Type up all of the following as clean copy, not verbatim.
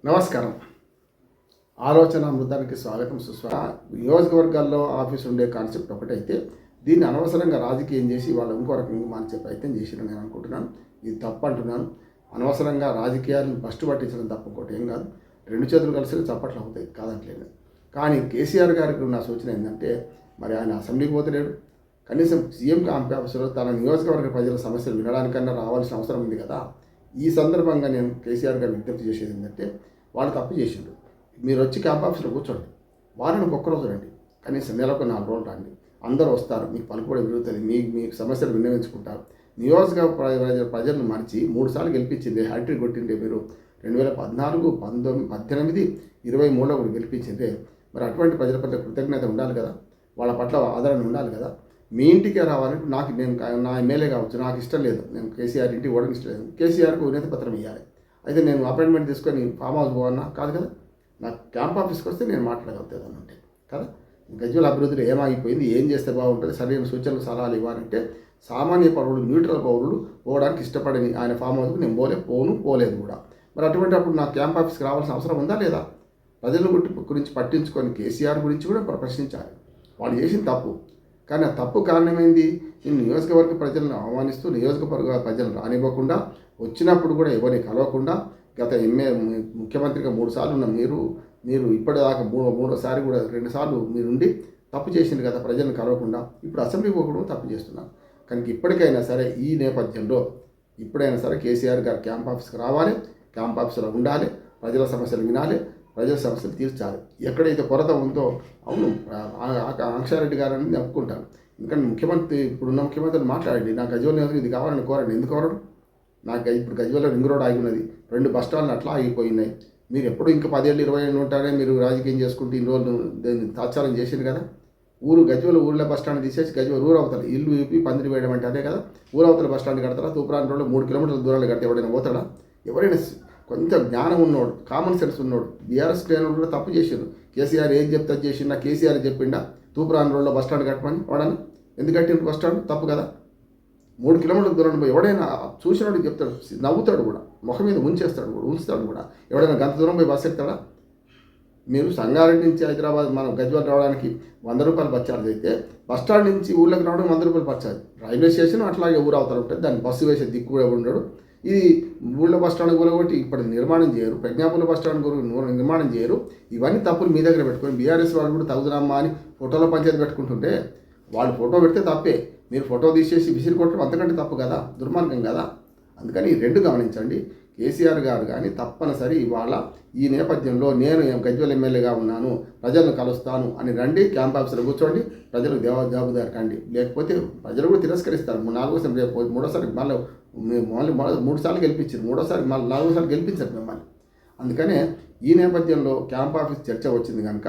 నమస్కారం. ఆలోచన అమృతానికి స్వాగతం సుస్వాగతం. నియోజకవర్గాల్లో ఆఫీస్ ఉండే కాన్సెప్ట్ ఒకటైతే దీన్ని అనవసరంగా రాజకీయం చేసి వాళ్ళు ఇంకో రకంగా మార్చే ప్రయత్నం చేసిరని నేను అనుకుంటున్నాను. ఇది తప్పు అంటున్నాను. అనవసరంగా రాజకీయాలను ఫస్ట్ పట్టించడం తప్ప ఇంకోటి ఏం కాదు. రెండు చేతులు కలిసి చప్పట్లు అవుతాయి, కాదంటలేదు. కానీ కేసీఆర్ గారికి నా సూచన ఏంటంటే, మరి ఆయన అసెంబ్లీకి పోతలేడు, కనీసం సీఎం ఆఫీసులో తన నియోజకవర్గ ప్రజల సమస్యలు వినడానికన్నా రావాల్సిన అవసరం ఉంది కదా. ఈ సందర్భంగా నేను కేసీఆర్ గారు విజ్ఞప్తి చేసేది ఏంటంటే, వాళ్ళు తప్పు చేసిండ్రు, మీరు వచ్చి క్యాంప్ ఆఫీస్లో కూర్చోండి, వారానికి ఒక్కరోజు రండి, కనీసం నెలకు 4 రోజులు రండి, అందరూ వస్తారు, మీకు పలుకుబడి విరుగుతుంది, మీ సమస్యలు విన్నవించుకుంటారు. నియోజకవర్గ ప్రజలను మరిచి 3 సార్లు గెలిపించింది, హ్యాట్రిక్ కొట్టిండే మీరు 2014, 19, 18, 23లో కూడా గెలిపించిందే. మరి అటువంటి ప్రజల పట్ల కృతజ్ఞత ఉండాలి కదా, వాళ్ళ పట్ల ఆదరణ ఉండాలి కదా. మీ ఇంటికే రావాలంటే నేను నా ఎమ్మెల్యే కావచ్చు, నాకు ఇష్టం లేదు, నేను కేసీఆర్ ఇంటికి పోవడం ఇష్టం లేదు, కేసీఆర్కు వినతి పత్రం ఇవ్వాలి, అయితే నేను అపాయింట్మెంట్ తీసుకొని ఫామ్ హౌస్ పోవన్నా కాదు కదా. నాకు క్యాంప్ ఆఫీస్కి వస్తే నేను మాట్లాడగలుగుతాను అంటే కదా. గజ్వేల్ అభివృద్ధిలో ఏమాగిపోయింది, ఏం చేస్తే బాగుంటుంది, సరైన సూచనలు సలహాలు ఇవ్వాలంటే సామాన్య పౌరులు, న్యూట్రల్ పౌరులు పోవడానికి ఇష్టపడని ఆయన ఫామ్ హౌస్కి నేను పోలేదు కూడా. మరి అటువంటి అప్పుడు నాకు క్యాంప్ ఆఫీస్కి రావాల్సిన అవసరం ఉందా లేదా? ప్రజల గురించి పట్టించుకొని కేసీఆర్ గురించి కూడా ప్రశ్నించాలి. వాళ్ళు చేసిన తప్పు, కానీ ఆ తప్పు కారణమైంది, నేను నియోజకవర్గ ప్రజలను ఆహ్వానిస్తూ నియోజకవర్గ ప్రజలను రానివ్వకుండా, వచ్చినప్పుడు కూడా ఎవరిని కలవకుండా, గత ముఖ్యమంత్రిగా 3 సార్లు ఉన్న మీరు ఇప్పటిదాకా మూడోసారి కూడా 2 సార్లు మీరుండి తప్పు చేసింది కదా, ప్రజలను కలవకుండా. ఇప్పుడు అసెంబ్లీకి పోకూడదు, తప్పు చేస్తున్నారు. కనుక ఇప్పటికైనా సరే, ఈ నేపథ్యంలో ఇప్పుడైనా సరే కేసీఆర్ గారు క్యాంప్ ఆఫీస్కి రావాలి, క్యాంప్ ఆఫీస్లో ఉండాలి, ప్రజల సమస్యలు వినాలి, ప్రజల సమస్యలు తీర్చాలి. ఎక్కడైతే కొరత ఉందో, అవును ఆంక్షారెడ్డి గారు అని ఒప్పుకుంటాను, ఎందుకంటే ఇప్పుడున్న ముఖ్యమంత్రిని మాట్లాడండి, నాకు గజ్వేల్ నియోజకవర్గం ఇది కావాలని కోరండి, ఎందుకు కోరడు? నాకు ఇప్పుడు గజ్వేల్లో రింగ్ రోడ్ ఆగి ఉన్నది, 2 బస్ స్టాండ్లు అట్లా ఆగిపోయినాయి. మీరు ఎప్పుడు ఇంకా 10 ఏళ్ళు 20 ఏళ్ళు ఉంటారే, మీరు రాజకీయం చేసుకుంటూ ఇన్ని రోజులు దాన్ని తాత్సారం చేసింది కదా. గజ్వేల్ ఊళ్ళో బస్ స్టాండ్ తీసేసి గజ్వేల్ ఊరు అవతల ఇల్లు ఇప్పి పందిరి వేయడం అంటే అదే కదా. ఊరు అవతల బస్ స్టాండ్ కడతారా? తూప్రాన్ రోడ్లో 3 కిలోమీటర్ల దూరాలు కడితే ఎవడైనా పోతాడా? ఎవరైనా కొంచెం జ్ఞానం ఉన్నోడు, కామన్ సెన్స్ ఉన్నోడు, బీఆర్ఎస్ శ్రేణులు కూడా తప్పు చేసిండు. కేసీఆర్ ఏం చెప్తే చేసిండా? కేసీఆర్ చెప్పిండా తూప్రాన్ రోడ్లో బస్ స్టాండ్ కట్టమని? వాడని ఎందుకు కట్టిండు బస్ స్టాండ్? తప్పు కదా. 3 కిలోమీటర్ల దూరం పోయి ఎవడైనా చూసినోడు చెప్తాడు, నవ్వుతాడు కూడా, ముఖం మీద ఉంచుతాడు కూడా. ఎవడైనా గంత దూరం పోయి బస్సు ఎక్కుతాడా? మీరు సంగారెడ్డి నుంచి హైదరాబాద్ మనం గజ్వేల్ రావడానికి 100 రూపాయలు బస్ ఛార్జ్ అయితే, బస్ స్టాండ్ నుంచి ఊళ్ళకి రావడం 100 రూపాయలు బస్ ఛార్జ్. రైల్వే స్టేషన్ అట్లాగే ఊరు అవతల ఉంటుంది, దాన్ని బస్సు వేసే దిక్కు కూడా ఉండడు. ఇది ఊళ్ళో బస్ స్టాండ్ కూలగొట్టి ఇప్పుడు నిర్మాణం చేయరు, ప్రజ్ఞాపూర్ల బస్ స్టాండ్ నిర్మాణం చేయరు. ఇవన్నీ తప్పులు మీ దగ్గర పెట్టుకొని బీఆర్ఎస్ వాళ్ళు కూడా తగుదనమ్మా అని ఫోటోలో పంచాయతీ పెట్టుకుంటుంటే, వాళ్ళు ఫోటో పెడితే తప్పే, మీరు ఫోటో తీసేసి విసిరి కొట్టడం అంతకంటే తప్పు కదా, దుర్మార్గం కదా. అందుకని 2 గమనించండి. కేసీఆర్ గారు కానీ తప్పనిసరి ఇవాళ ఈ నేపథ్యంలో నేను గజ్వేల్ ఎమ్మెల్యేగా ఉన్నాను, ప్రజలను కలుస్తాను అని రండి, క్యాంప్ ఆఫీసులో కూర్చోండి, ప్రజలకు జవాబుదారి కండి. లేకపోతే ప్రజలు కూడా తిరస్కరిస్తారు. 4వ రేపు 3వ మళ్ళీ 3 సార్లు గెలిపించారు, 3వ మళ్ళీ 4వ సారి గెలిపించారు మిమ్మల్ని. అందుకనే ఈ నేపథ్యంలో క్యాంప్ ఆఫీస్ చర్చ వచ్చింది కనుక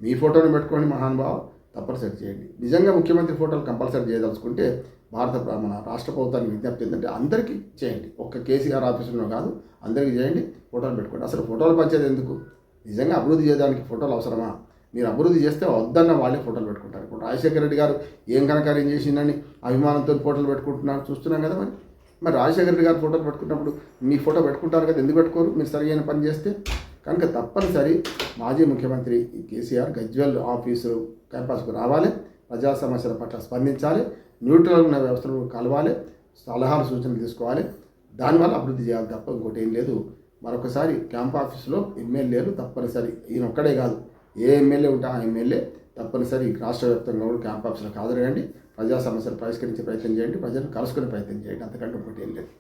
మీ ఫోటోని పెట్టుకోండి మహానుభావ, తప్పనిసరి చేయండి. నిజంగా ముఖ్యమంత్రి ఫోటోలు కంపల్సరీ చేయదలుచుకుంటే మన రాష్ట్ర ప్రభుత్వానికి విజ్ఞప్తి ఏంటంటే, అందరికీ చేయండి, ఒక్క కేసీఆర్ ఆఫీసులో కాదు, అందరికీ చేయండి, ఫోటోలు పెట్టుకోండి. అసలు ఫోటోలు పంచేది ఎందుకు? నిజంగా అభివృద్ధి చేయడానికి ఫోటోలు అవసరమా? మీరు అభివృద్ధి చేస్తే వద్దన్న వాళ్ళే ఫోటోలు పెట్టుకుంటారు. ఇప్పుడు రాజశేఖర రెడ్డి గారు ఏం కనకార్యం చేసిందని అభిమానంతో ఫోటోలు పెట్టుకుంటున్నారు, చూస్తున్నాం కదా. మరి రాజశేఖర రెడ్డి గారు ఫోటోలు పెట్టుకున్నప్పుడు మీ ఫోటో పెట్టుకుంటారు కదా, ఎందుకు పెట్టుకోరు? మీరు సరైన పని చేస్తే కనుక తప్పనిసరి మాజీ ముఖ్యమంత్రి కేసీఆర్ గజ్వేల్ ఆఫీసు క్యాంపస్కు రావాలి, ప్రజా సమస్యల పట్ల స్పందించాలి, న్యూట్రల్ ఉన్న వ్యవస్థలను కలవాలి, సలహాలు సూచనలు తీసుకోవాలి, దానివల్ల అభివృద్ధి చేయాలి తప్ప ఇంకోటి ఏం లేదు. మరొకసారి క్యాంప్ ఆఫీసులో ఎమ్మెల్యేలు తప్పనిసరి, ఈయన ఒక్కడే కాదు, ఏ ఎమ్మెల్యే ఉంటే ఆ ఎమ్మెల్యే తప్పనిసరి రాష్ట్ర వ్యాప్తంగా కూడా క్యాంప్ ఆఫీసులకు హాజరయ్యండి, ప్రజా సమస్యలు పరిష్కరించే ప్రయత్నం చేయండి, ప్రజలను కలుసుకునే ప్రయత్నం చేయండి, అంతకంటే ఇంకోటి ఏం లేదు.